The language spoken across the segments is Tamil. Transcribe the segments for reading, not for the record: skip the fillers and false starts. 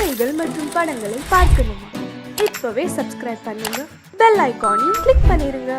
கதைகள் மற்றும் படங்களை பார்க்கணுமா? இப்பவே சப்ஸ்கிரைப் பண்ணுங்க, பெல் ஐகானையும் கிளிக் பண்ணிருங்க.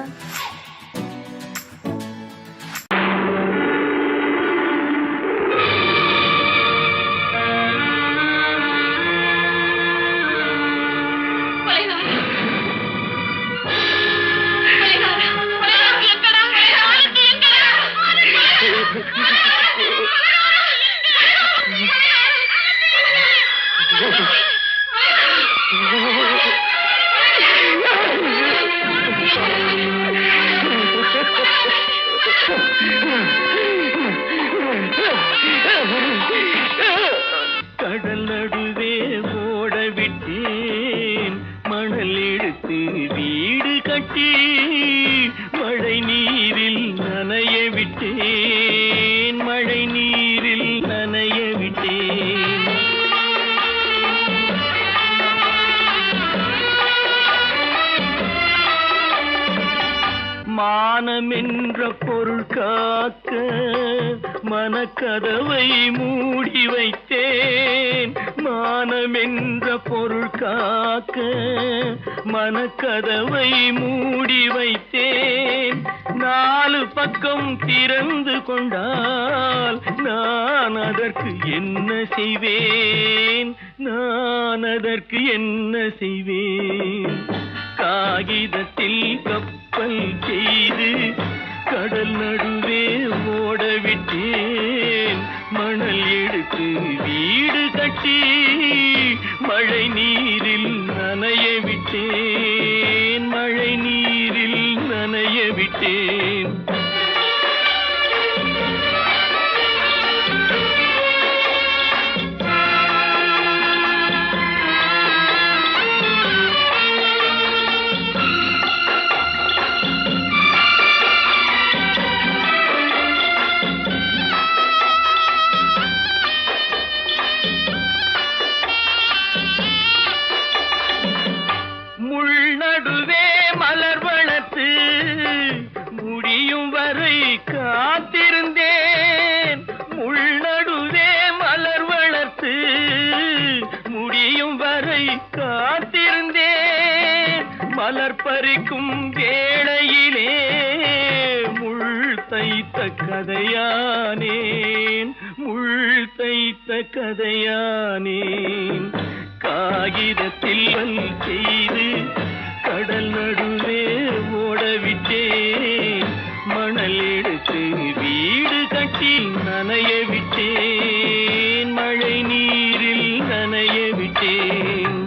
கடல் நடுவே ஓட விட்டேன், மணல் எடுத்து வீடு கட்டி மழை நீரில் நனைய விட்டேன், மழை நீரில் நனைய விட்டேன். மானம் என்ற பொருள் காக்க மனக்கதவை மூடி வைத்தேன், மானம் என்ற பொருள் காக்க மனக்கதவை மூடி வைத்தேன். 4 பக்கம் திறந்து கொண்டால் நான் அதற்கு என்ன செய்வேன், நான் அதற்கு என்ன செய்வேன்? காகிதத்தில் கப்பல் செய்து கடல் நடுவே ஓட விட்டேன், மணல் எடுத்து வீடு கட்டி மழை நீரில் நனைய விட்டேன், மழை நீரில் நனைய விட்டேன். நடுவே மலர் வளர்த்து முடியும் வரை காத்திருந்தேன், முள்நடுவே மலர் வளர்த்து முடியும் வரை காத்திருந்தேன். மலர் பறிக்கும் வேளையிலே முள் தைத்த கதையானேன், முள் தைத்த கதையானேன். காகிதத்தில் செய்து கடல் நடுவே ஓடவிட்டேன், மணல் எடுத்து வீடு கட்டி நனைய விட்டேன், மழை நீரில் நனைய விட்டேன்.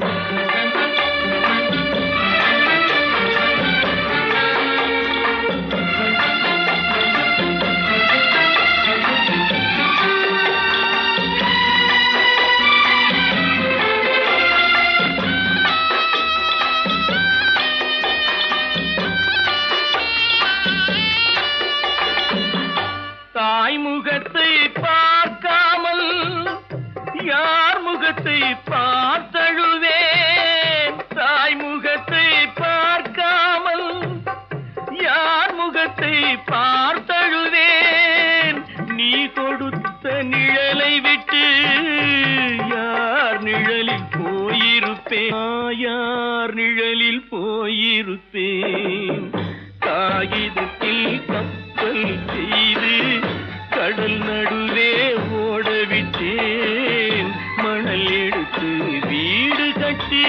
தாய் முகத்தை பார்க்காமல் யார் முகத்தை பார்த்தழுவேன், தாய் முகத்தை பார்க்காமல் யார் முகத்தை பார்த்தழுவேன். நீ கொடுத்த நிழலை விட்டு யார் நிழலில் போயிருப்பேன், யார் நிழலில் போயிருப்பேன். காகிதத்தில் கப்பல் செய்து கடல் நடுவே ஓடவிட்டேன், மணல் எடுத்து வீடு கட்டி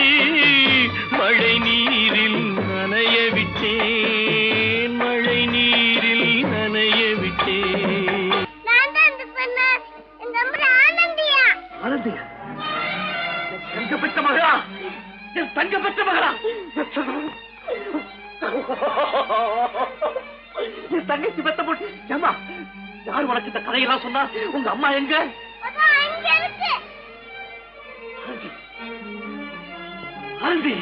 மழை நீரில் நனைய விட்டேன், மழை நீரில் நனைய விட்டேன். ஆனந்தியா, தங்கப்பட்ட மகளா, தங்கப்பட்ட மகளா, என் தங்கச்சி பெத்த போட்டு ஏமா யார் உனக்கு இந்த கதையெல்லாம் சொன்னா? உங்க அம்மா எங்க? ஆனந்தி,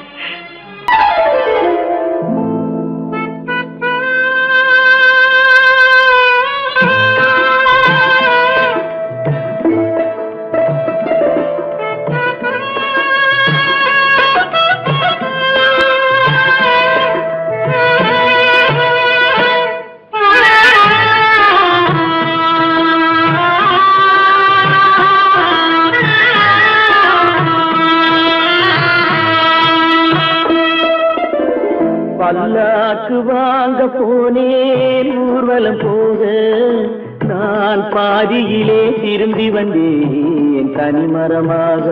பல்லாக்கு வாங்க போனேன் ஊர்வலம் போக நான் பாதியிலே திரும்பி வந்தேன் தனிமரமாக.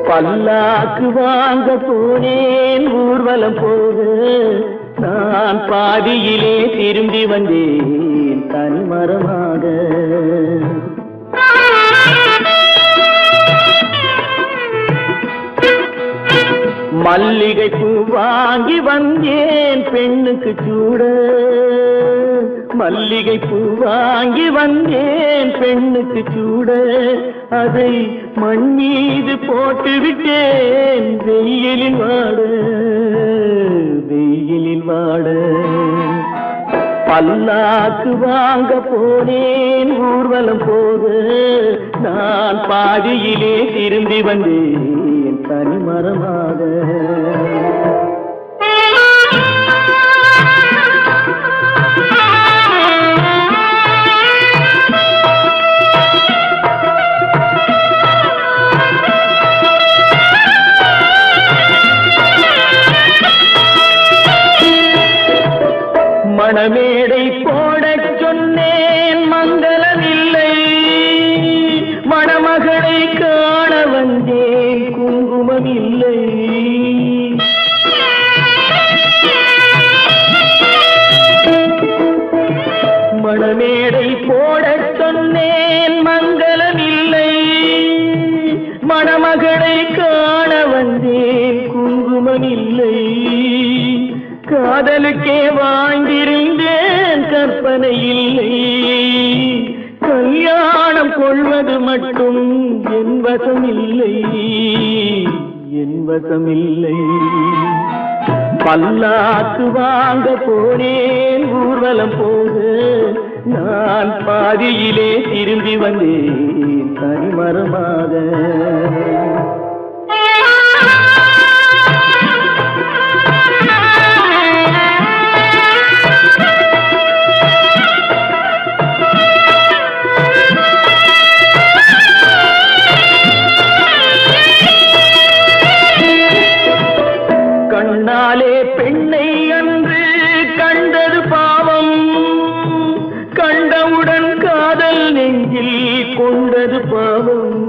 பல்லாக்கு வாங்க போனேன் ஊர்வலம் போக நான் பாதியிலே திரும்பி வந்தேன் தனிமரமாக. மல்லிகை பூ வாங்கி வந்தேன் பெண்ணுக்கு சூட. மல்லிகை பூ வாங்கி வந்தேன் பெண்ணுக்கு சூட. அதை மண் மீது போட்டு விட்டேன் வெயிலில் வாட வெயிலில் வாட. பல்லாக்கு வாங்க போனேன் ஊர்வலம் போக நான் பாதியிலே திரும்பி வந்தேன் தனிமரமாக. மணமேடை போடச் சொன்னேன் மங்களமில்லை. மணமகளை காண வந்தேன் குங்குமமில்லை. மணமேடை போடச் சொன்னேன் மங்களமில்லை. மணமகளை காண வந்தேன் குங்குமமில்லை. காதலுக்கே வாழ்ந்திருந்தேன் கற்பனை இல்லை. கல்யாணம் கொள்வது மட்டும் என் வசமில்லை என் வசமில்லை. பல்லாக்கு வாங்க போனேன் ஊர்வலம் போக நான் பாதியிலே திரும்பி வந்தேன் தனிமரமாக. கண்ணாலே பெண்ணை அன்று கண்டது பாவம். கண்டவுடன் காதல் நெஞ்சில் கொண்டது பாவம்.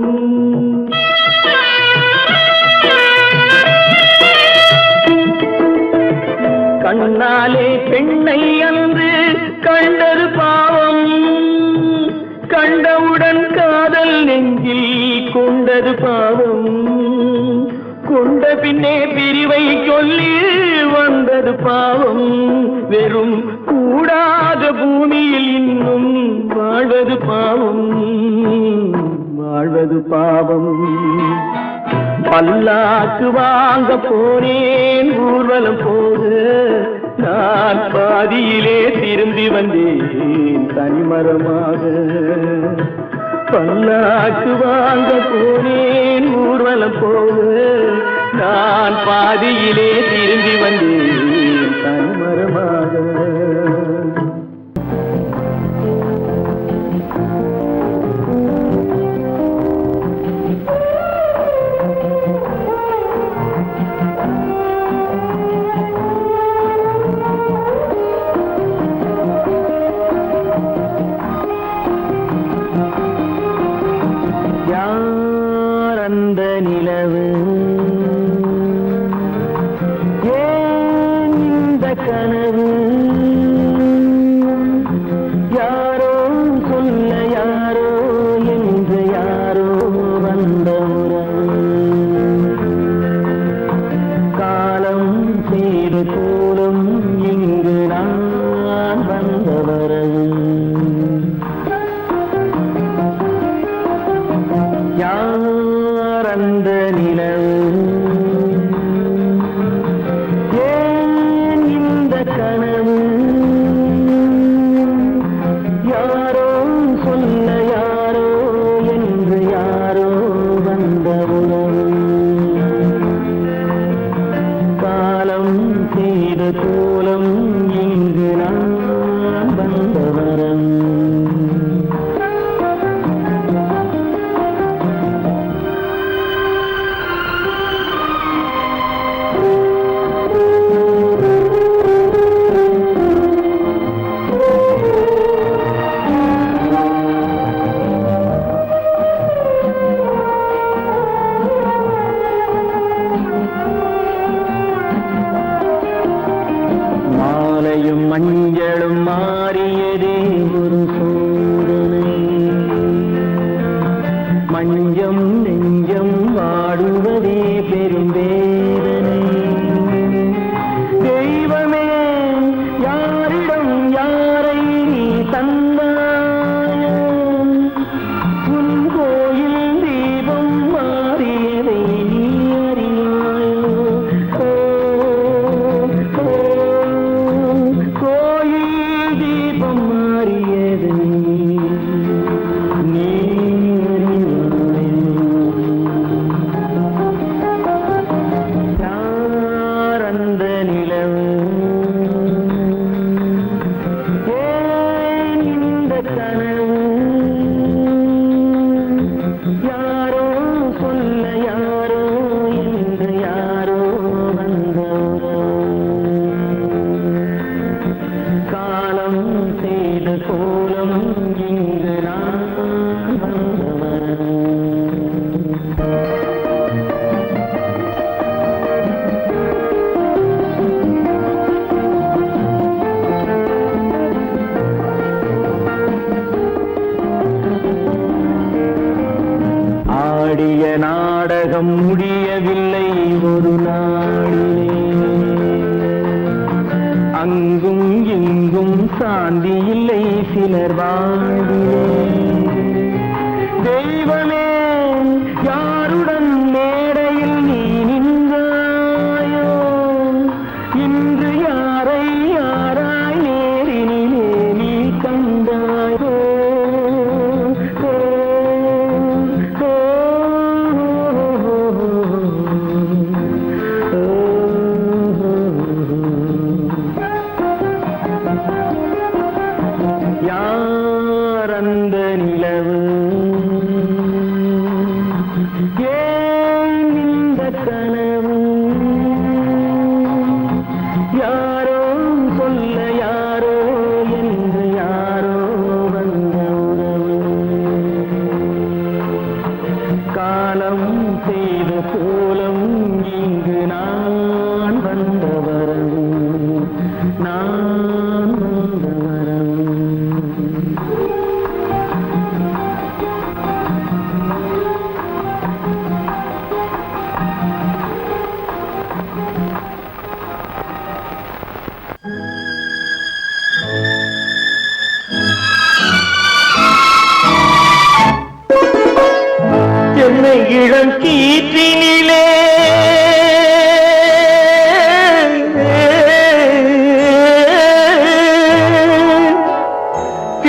கண்ணாலே பெண்ணை அன்று கண்டது பாவம். கண்டவுடன் காதல் நெஞ்சில் கொண்டது பாவம். கொண்ட பின்னே பிரிவை சொல்லி வந்தது பாவம். வெறும் கூடாத பூமியில் இன்னும் வாழ்வது பாவம் வாழ்வது பாவம். பல்லாக்கு வாங்க போனேன் ஊர்வலம் போக நான் பாதியிலே திரும்பி வந்தேன் தனிமரமாக. பல்லாக்கு வாங்க போனேன் ஊர்வலம் போக நான் பாதியிலே திரும்பி வந்தேன் தனிமரமாக. யார் அந்த நிலவு, ஏன் இந்த கனவு, யாரோ சொல்ல யாரோ என்று யாரோ வந்த உறவு, காலம் செய்து கூடும் இங்கு நான் வந்த வரவு. யார் அந்த நிலவு, ஏன் இந்த கனவு, யாரோ சொல்ல யாரோ என்று யாரோ வந்த உறவு, காலம் செய்த கோலம் இங்கு நான் வந்த வரம். பஞ்சம் நெஞ்சம் வாடுவதே பெரும் வேதனை. தெய்வமே யாரிடம் யாரை நீ தந்தாயோ, உன் கோயில் தீபம் மாறியதை நீ அறியாயோ. கோயில் தீபம் மாறியதை நீ அந்த நிலவு ஏன் இந்த கனவு, யாரோ சொல்ல யாரோ என்று யாரோ வந்த காலம் செய்த கோலம் இங்கு நான் வந்தவன். ஆடிய நாடகம் முடியவில்லை ஒரு நாளிலே, அங்கும் இங்கும் சாந்தி இல்லை சிலர் வாழ்விலே. தெய்வமே யாருடன் மேடையில் நீ நின்றாயோ, இன்று யாரை யாராய் நேரினிலே நீ கண்டாயோ. யார் அந்த நிலவு, ஏன் இந்த கனவு, யாரோ சொல்ல யாரோ என்று யாரோ வந்த உறவு. காலம் செய்த கோலம் இங்கு நான் வந்த வரவு, நான் வந்த வரவு. என்னை இளம் கீற்றினிலே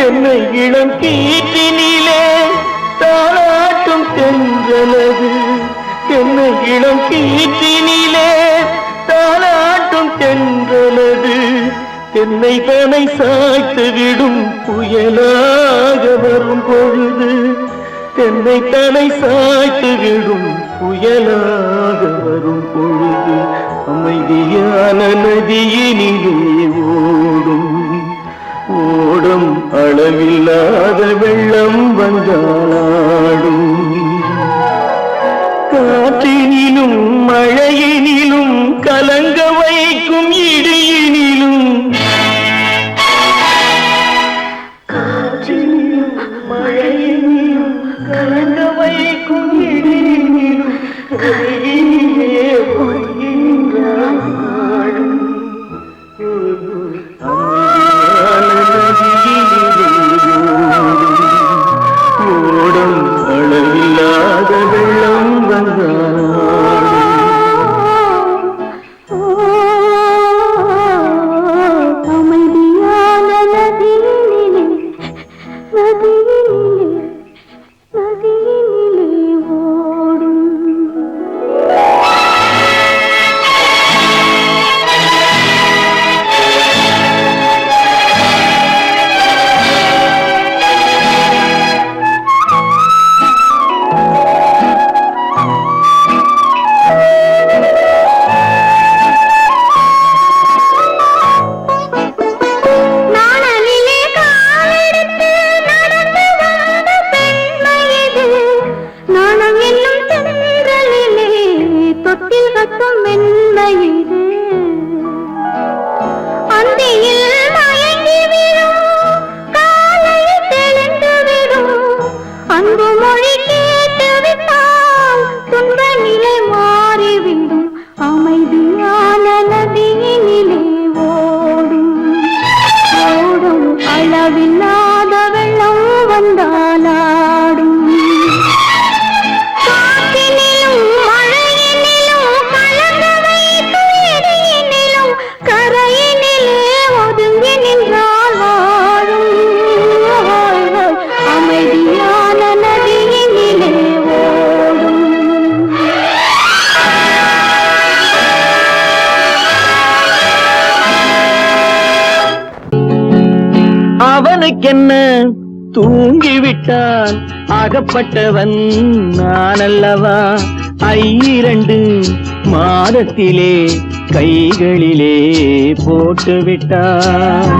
என்னை இளம் கீற்றினிலே தாளாட்டும் தென்றலது, என்னை இளம் கீற்றினிலே தாளாட்டும் தென்றலது. என்னை தனை சாய்த்து விடும் புயலாக வரும் பொழுது, என்னை தலை சாய்த்து விடும் புயலாக வரும் பொழுது, அமைதியான நதியினிலே ஓடும் ஓடும் அளவில்லாத வெள்ளம் வந்தாடும். காற்றினிலும் மழையினிலும் கலங்க வைக்கும் இடியினிலும், காற்றினிலும் மழையினிலும் கலங்க வைக்கும் இடியினிலும் கையிலே பொய்கின்றான் நாடும். ஓடும் அளவில்லாத வெள்ளம் வந்தாடும். அமைதியான நதியினிலே நதியினிலே நதியினிலே ஓடும். அன்பு மொழி கேட்டு அவனுக்கென்ன தூங்கிவிட்டான் அகப்பட்டவன் நான் அல்லவா 2 மாதத்திலே கைகளிலே போட்டுவிட்டான்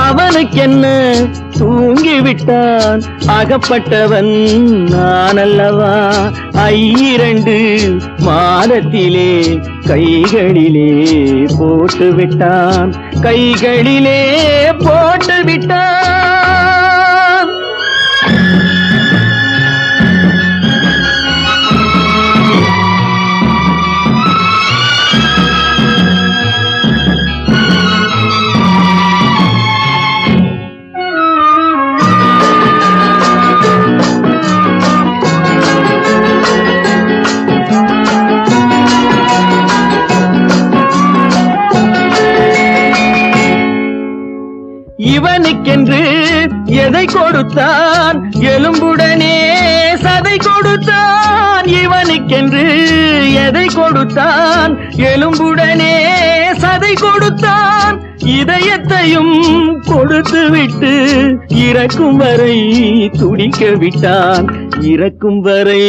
அவனுக்கென்ன தூங்கிவிட்டான் அகப்பட்டவன் நான் அல்லவா 2 மாதத்திலே கைகளிலே போட்டுவிட்டான் கைகளிலே போட்டுவிட்டான் இவனுக்கென்று எதை கொடுத்தான் எலும்புடனே சதை கொடுத்தான் இவனுக்கென்று எதை கொடுத்தான் எலும்புடனே சதை கொடுத்தான் இதயத்தையும் கொடுத்து விட்டு இறக்கும் வரை துடிக்க விட்டான் இறக்கும் வரை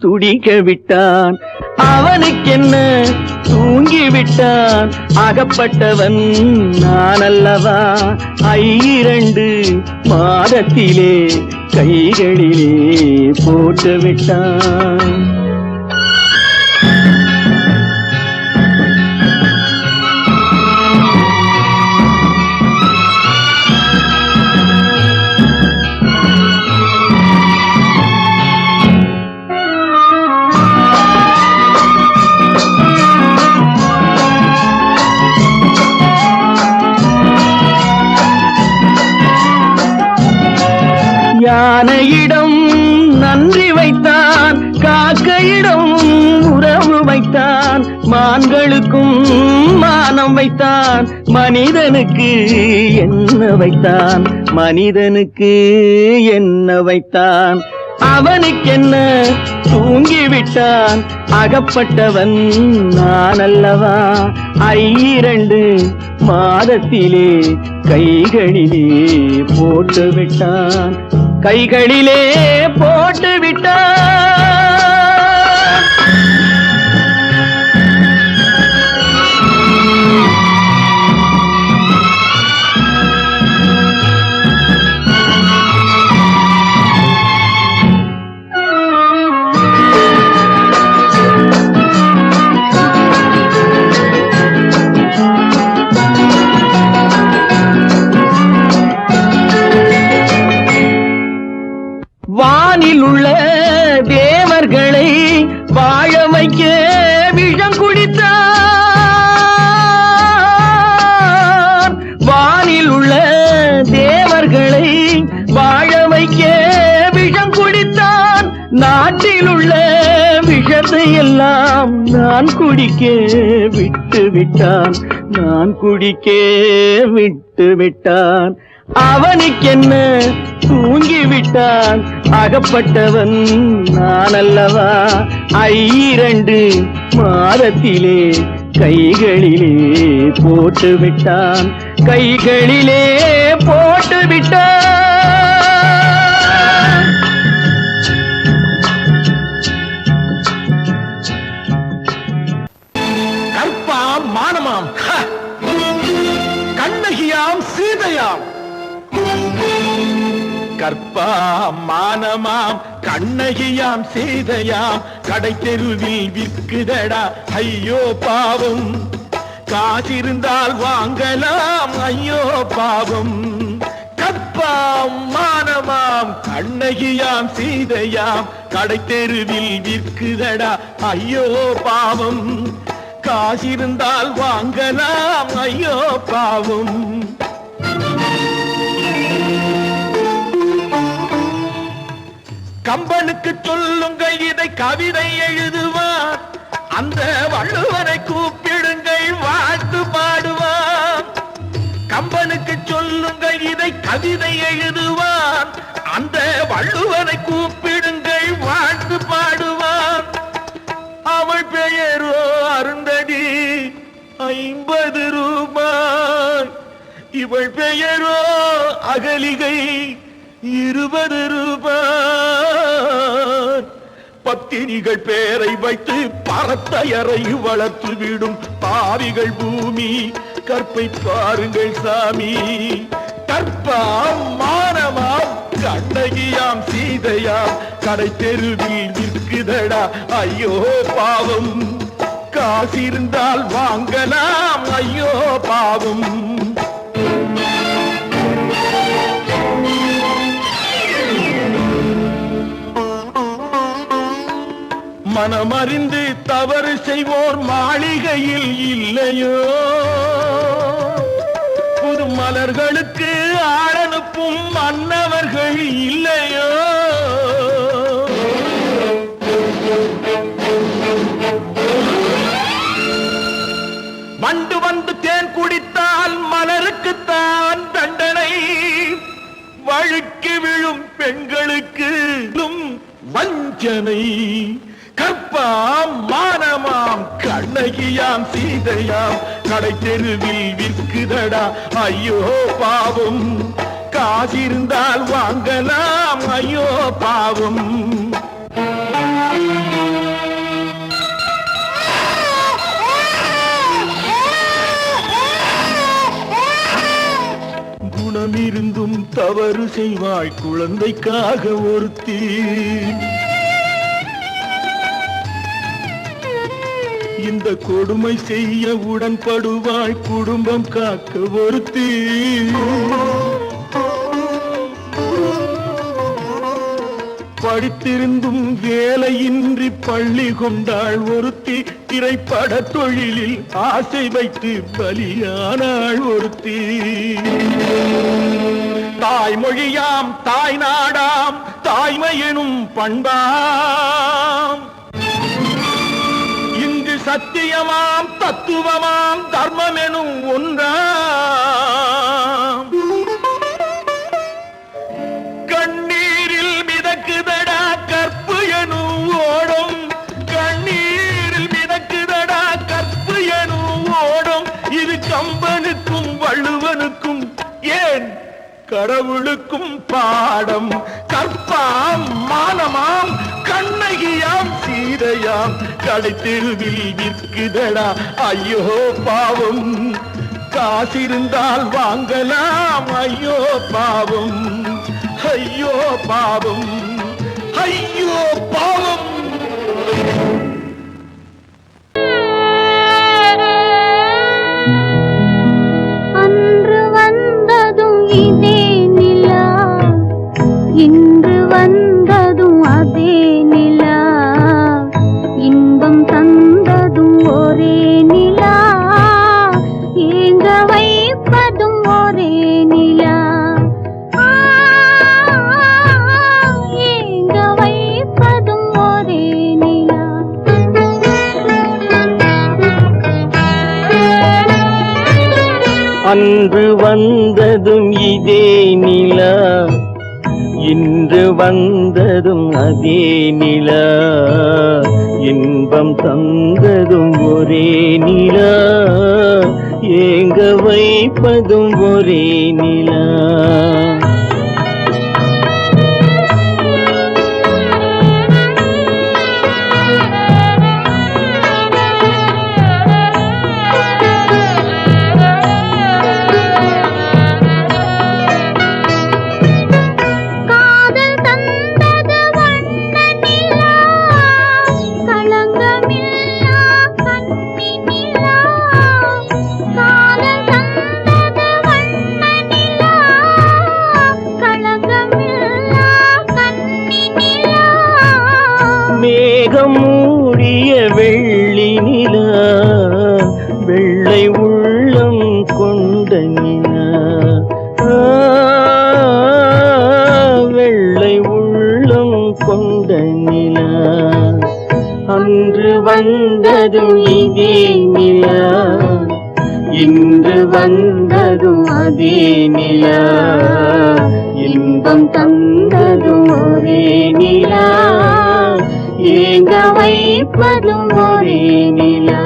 துடிக்க விட்டான் அவனுக்கென்ன தூங்கிவிட்டான் அகப்பட்டவன் நான் அல்லவா 2 மாதத்திலே கைகளிலே போட்டுவிட்டான் யானையிடம் நன்றி வைத்தான் காக்கையிடம் உறவு வைத்தான் மான்களுக்கும் மானம் வைத்தான் மனிதனுக்கு என்ன வைத்தான் மனிதனுக்கு என்ன வைத்தான் அவனுக்கென்ன தூங்கிவிட்டான் அகப்பட்டவன் நான் அல்லவா 2 மாதத்திலே கைகளிலே போட்டுவிட்டான் கைகளிலே போட்டுவிட்டான் வானில் உள்ள தேவர்களை வாழ வைக்க விஷம் குடித்தான் வானில் உள்ள தேவர்களை வாழ வைக்க விஷம் குடித்தான் நாட்டில் உள்ள விஷத்தை எல்லாம் நான் குடிக்க விட்டு விட்டான் நான் குடிக்க விட்டு விட்டான் அவனுக்கென்ன தூங்கிவிட்டான் அகப்பட்டவன் நான் அல்லவா 2 மாதத்திலே கைகளிலே போட்டுவிட்டான் கைகளிலே போட்டுவிட்டான் கற்பாம் மானமாம் கண்ணகியாம் சீதையாம் கற்பாம் மானமாம் கண்ணகியாம் சீதையாம் கடை தெருவில் விற்குதடா ஐயோ பாவம் காசிருந்தால் வாங்கலாம் ஐயோ பாவம் கற்பாம் மானமாம் கண்ணகியாம் சீதையாம் கடை தெருவில் விற்குதடா ஐயோ பாவம் காசிருந்தால் வாங்கலாம் ஐயோ பாவம் கம்பனுக்கு சொல்லுங்கள் இதை கவிதை எழுதுவார் அந்த வள்ளுவனை கூப்பிடுங்கள் வாழ்த்து பாடுவார் கம்பனுக்கு சொல்லுங்கள் இதை கவிதை எழுதுவார் அந்த வள்ளுவனை கூப்பிடுங்கள் வாழ்த்து பாடுவார் அவள் பெயரோ அருந்ததி 50 ரூபாய் இவள் பெயரோ அகலிகை 20 ரூபாய். பத்தினிகள் பேரை வைத்து பரத்தையறை வளர்த்து விடும் பாவிகள் பூமி. கற்பை பாருங்கள் சாமி, கற்பாம் மானமாம் கண்ணகியாம் சீதையாம் கடை தெருவில் விற்குதடா ஐயோ பாவம். காசிருந்தால் வாங்கலாம் ஐயோ பாவம். மனமறிந்து தவறு செய்வோர் மாளிகையில் இல்லையோ, புது மலர்களுக்கு ஆளனுப்பும் மன்னவர்கள் இல்லையோ. வண்டு வந்து தேன் குடித்தால் மலருக்குத்தான் தண்டனை. வழுக்கி விழும் பெண்களுக்கு வஞ்சனை. கற்பாம் மானமாம் கண்ணகியாம் சீதையாம் கடை தெருவில் விற்குதடா ஐயோ பாவம். காசிருந்தால் வாங்கலாம் ஐயோ பாவம். குணமிருந்தும் தவறு செய்வாய் குழந்தைக்காக ஒருத்தி. இந்த கொடுமை செய்ய உடன்படுவாய் குடும்பம் காக்க ஒருத்தி. படித்திருந்தும் வேலையின்றி பள்ளி கொண்டாள் ஒருத்தி. திரைப்பட தொழிலில் ஆசை வைத்து பலியானாள் ஒருத்தி. தாய்மொழியாம் தாய் நாடாம் தாய்மையெனும் பண்பாம். இங்கு சத்தியமாம் தத்துவமாம் தர்மமெனும் ஒன்றாம். கண்ணீரில் மிதக்குதடா கற்பு எனும் ஓடும். கண்ணீரில் மிதக்குதடா கற்பு எனும் ஓடும். இது கம்பனுக்கும் வள்ளுவனுக்கும் ஏன் கடவுளுக்கும் பாடம். கற்பாம் மானமாம் கண்ணகியாம் சீதையாம் கடை தெருவில் விற்குதடா ஐயோ பாவம். காசிருந்தால் வாங்கலாம் ஐயோ பாவம். ஐயோ பாவம், ஐயோ பாவம். அன்று வந்ததும் இதே நிலா, இன்று வந்ததும் அதே நிலா. இன்பம் தந்ததும் ஒரே நிலா, ஏங்க வைப்பதும் ஒரே நிலா. ஏங்க வைப்பதும் ஒரே நிலா. அன்று வந்ததும் இதே நிலா, இன்று வந்ததும் அதே நிலா. இன்பம் தந்ததும் ஒரே நிலா, ஏங்க வைப்பதும் ஒரே நிலா. மேகம் மூடிய வெள்ளி நிலா, வெள்ளை உள்ளம் கொண்ட நிலா. வெள்ளை உள்ளம் கொண்ட நிலா. அன்று வந்ததும் இதே நிலா, இன்று வந்ததும் அதே நிலா. இன்பம் தந்ததும் ஒரே நிலா, ஏங்க வைப்பதும் ஒரே நிலா.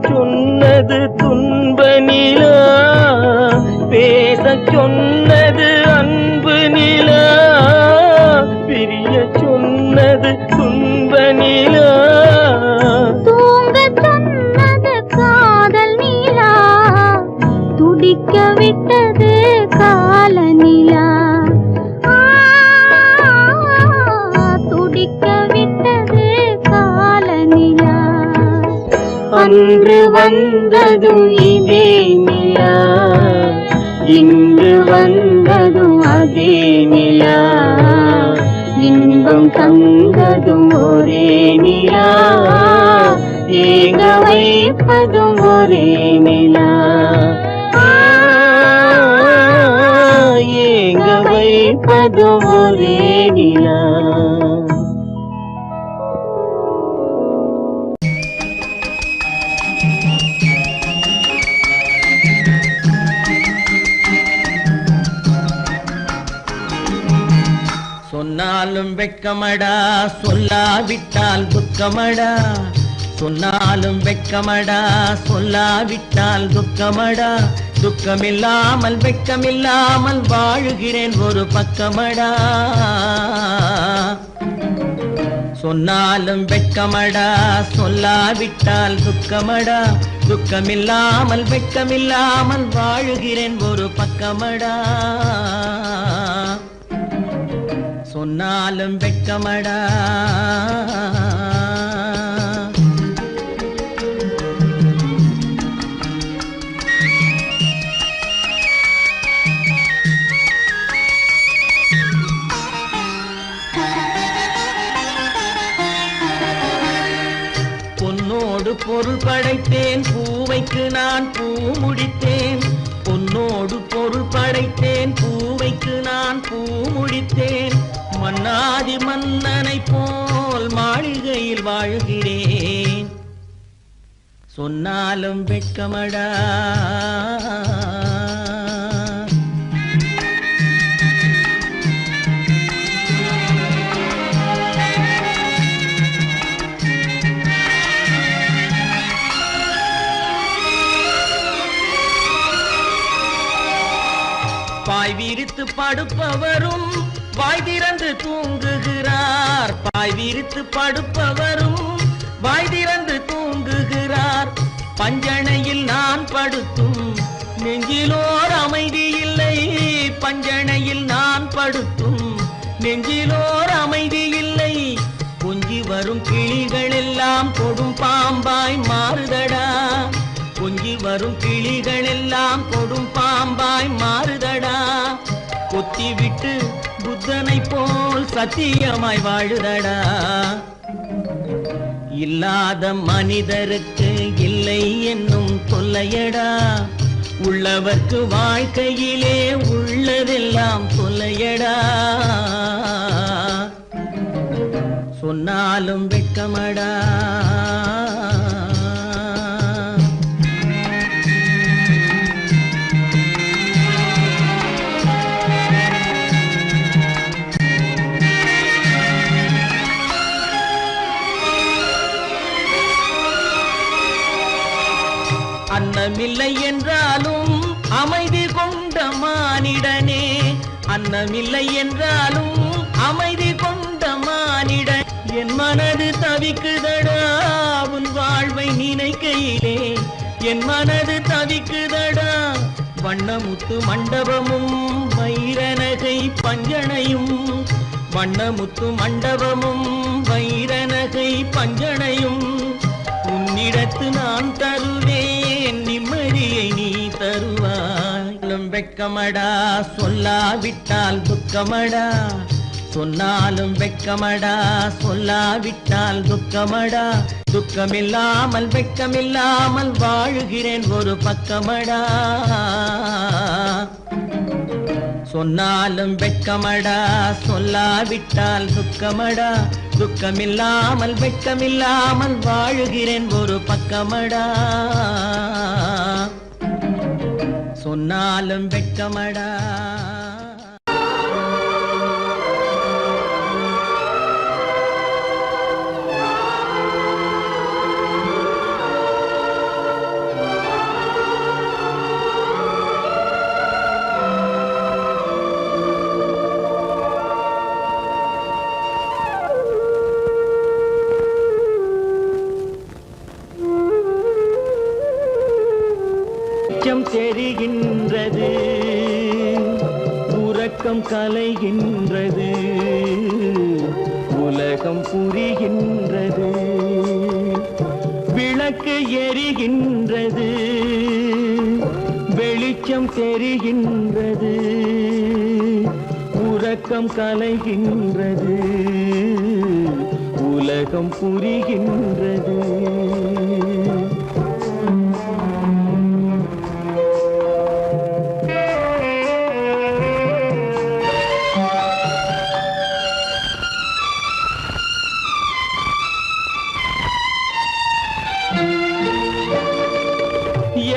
சொன்னது துன்ப நிலா, பேச சொன்னது அன்பு நிலா, பிரிய சொன்னது துன்ப நிலா, தூங்க சொன்னது காதல் நிலா, துடிக்க விட்டது கால நிலா, துடிக்க விட்டது கால நிலா. அன்று வந்ததும் இதே நிலா, இன்று வந்ததும் அதே நிலா, இன்பம் தந்ததும் ஒரே நிலா, ஏங்க வைப்பதும் ஒரே நிலா, ஏங்க வைப்பதும் ஒரே நிலா. சொன்னாலும் வெட்கமடா, சொல்லாவிட்டால் துக்கமடா, சொன்னாலும் வெட்கமடா, சொல்லாவிட்டால் துக்கமடா, துக்கமில்லாமல் வெட்கமில்லாமல் வாழுகிறேன் ஒரு பக்கமடா. சொன்னாலும் வெட்கமடா, சொல்லாவிட்டால் துக்கமடா, துக்கமில்லாமல் வெட்கமில்லாமல் வாழுகிறேன் ஒரு பக்கமடா. சொன்னாலும் வெட்கமடா. பொன்னோடு பொருள் படைத்தேன், பூவைக்கு நான் பூ முடித்தேன். பொன்னோடு பொருள் படைத்தேன், பூவைக்கு நான் பூ முடித்தேன். மன்னாதி மன்னனை போல் மாளிகையில் வாழ்கிறேன். சொன்னாலும் வெட்கமடா. பாய் விரித்து படுப்பவரும் வாய் திறந்து தூங்குகிறார். பாய் விரித்து படுப்பவரும் வாய் திறந்து தூங்குகிறார். பஞ்சணையில் நான் படுத்தும் நெஞ்சிலோர் அமைதி இல்லை. பஞ்சணையில் நான் படுத்தும் நெஞ்சிலோர் அமைதி இல்லை. கொஞ்சி வரும் கிளிகள் எல்லாம் கொடும் பாம்பாய் மாறுதடா. கொஞ்சி வரும் கிளிகள் எல்லாம் கொடும் பாம்பாய் மாறுதடா. கொத்தி விட்டு புத்தனை போல் சத்தியமாய் வாழுதடா. இல்லாத மனிதருக்கு இல்லை என்னும் தொல்லையடா. உள்ளவர்க்கு வாழ்க்கையிலே உள்ளதெல்லாம் தொல்லையடா. சொன்னாலும் வெட்கமடா. அன்னமில்லை என்றாலும் அமைதி கொண்ட மானிடனே. அன்னமில்லை என்றாலும் அமைதி கொண்ட மானிடன். என் மனது தவிக்குதடா உன் வாழ்வை நினைக்கையிலே. என் மனது தவிக்குதடா. வண்ணமுத்து மண்டபமும் வைரநகை பஞ்சனையும். வண்ணமுத்து மண்டபமும் வைரநகை பஞ்சனையும் உன்னிடத்து நான் தருவேன். நிம்மதியை நீ தருவாய். வெட்கமடா, சொல்லாவிட்டால் துக்கமடா. சொன்னாலும் வெட்கமடா, சொல்லாவிட்டால் துக்கமடா. துக்கமில்லாமல் வெட்கமில்லாமல் வாழுகிறேன் ஒரு பக்கமடா. சொன்னாலும் வெட்கமடா, சொல்லாவிட்டால் துக்கமடா. துக்கமில்லாமல் வெட்கமில்லாமல் வாழுகிறேன் ஒரு பக்கமடா. சொன்னாலும் வெட்கமடா. வெளிச்சம் தெரிகின்றது, உறக்கம் கலைகின்றது, உலகம் புரிகின்றது. விளக்கு எரிகின்றது, வெளிச்சம் தெரிகின்றது, உறக்கம் கலைகின்றது, உலகம் புரிகின்றது.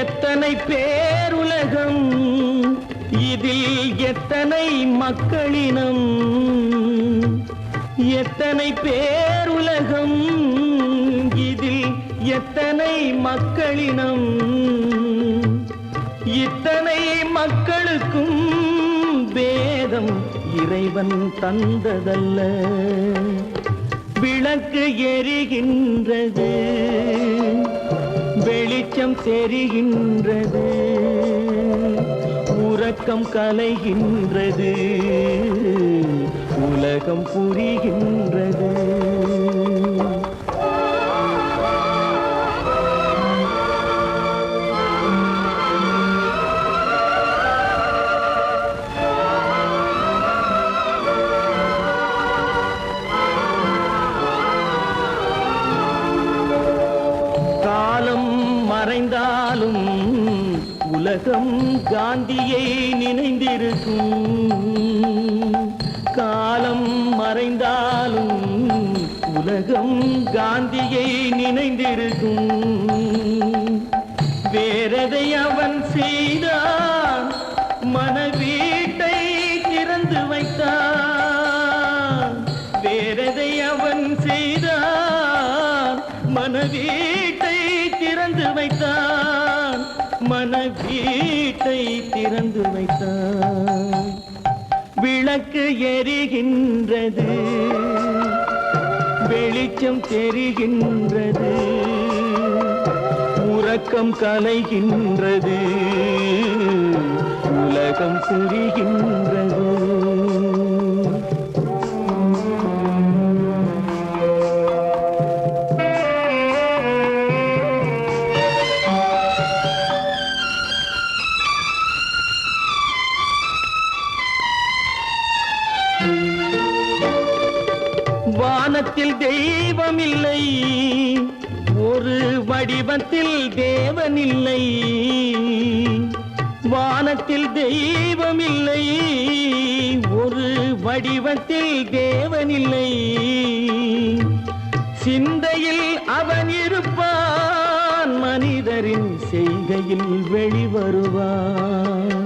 எத்தனை பேருலகம், இதில் எத்தனை மக்களினம், எத்தனை பேருலகம், இதில் எத்தனை மக்களினம், இத்தனை மக்களுக்கும் வேதம் இறைவன் தந்ததல்ல. விளக்கு எரிகின்றது, வெளிச்சம் தெரிகின்றது, உறக்கம் கலைகின்றது, உலகம் புரிகின்றது. காலம் மறைந்தாலும் உலகம் காந்தியை நினைந்திருக்கும். காலம் மறைந்தாலும் உலகம் காந்தியை நினைந்திருக்கும். வேறதை அவன் செய்தான், மனவீட்டை திறந்து வைத்தான். வேறதை அவன் செய்தான், மனவீட்டை திறந்து வைத்தான், மனவீட்டை திறந்து வைத்தான். விளக்கு எரிகின்றது, வெளிச்சம் தெரிகின்றது, உறக்கம் கலைகின்றது, உலகம் புரிகின்றது. வானத்தில் தெய்வம் இல்லை, ஒரு வடிவத்தில் தேவன் இல்லை. வானத்தில் தெய்வம் இல்லை, ஒரு வடிவத்தில் தேவன் இல்லை. சிந்தையில் அவன் இருப்பான், மனிதரின் செய்கையில் வெளிவருவான்.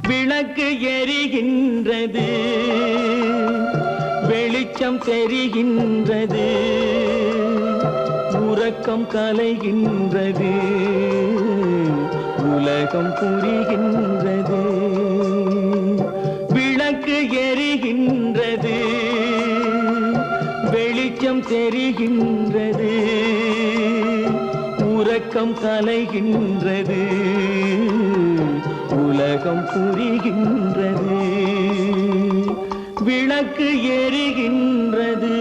விளக்கு எரிகின்றது, வெளிச்சம் தெரிகின்றது, உறக்கம் கலைகின்றது, உலகம் புரிகின்றது. விளக்கு எரிகின்றது, வெளிச்சம் தெரிகின்றது, உறக்கம் கலைகின்றது, உலகம் புரிகின்றது. விளக்கு எரிகின்றது.